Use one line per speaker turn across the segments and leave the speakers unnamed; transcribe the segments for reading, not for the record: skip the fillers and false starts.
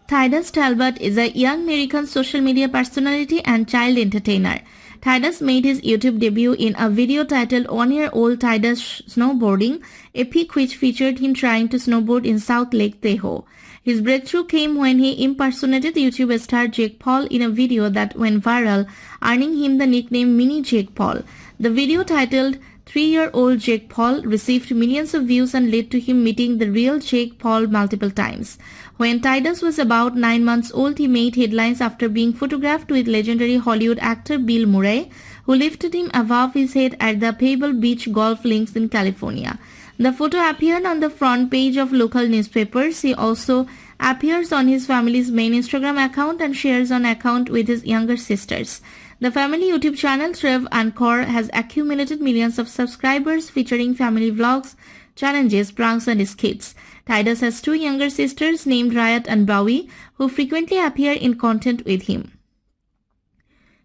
Tydus Talbott is a young American social media personality and child entertainer. Tydus made his YouTube debut in a video titled 1-Year-Old Tydus Snowboarding, a pic which featured him trying to snowboard in South Lake Tahoe. His breakthrough came when he impersonated YouTube star Jake Paul in a video that went viral, earning him the nickname Mini Jake Paul. The video titled 3-Year-Old Jake Paul received millions of views and led to him meeting the real Jake Paul multiple times. When Tydus was about 9 months old, he made headlines after being photographed with legendary Hollywood actor Bill Murray, who lifted him above his head at the Pebble Beach golf links in California. The photo appeared on the front page of local newspapers. He also appears on his family's main Instagram account and shares an account with his younger sisters. The family YouTube channel Trav and Cor has accumulated millions of subscribers, featuring family vlogs, challenges, pranks, and skits. Tydus has 2 younger sisters named Riot and Bowie, who frequently appear in content with him.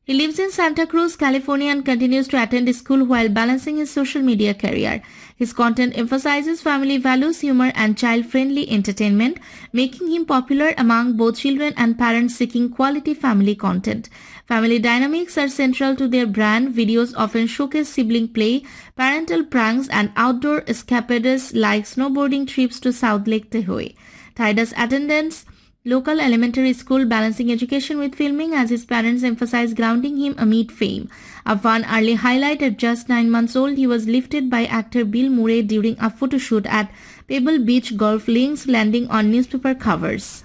He lives in Santa Cruz, California, and continues to attend school while balancing his social media career. His content emphasizes family values, humor, and child-friendly entertainment, making him popular among both children and parents seeking quality family content. Family dynamics are central to their brand. Videos often showcase sibling play, parental pranks, and outdoor escapades like snowboarding trips to South Lake Tahoe. Tydus attends local elementary school, balancing education with filming as his parents emphasize grounding him amid fame. A fun early highlight: at just 9 months old, he was lifted by actor Bill Murray during a photo shoot at Pebble Beach golf links, landing on newspaper covers.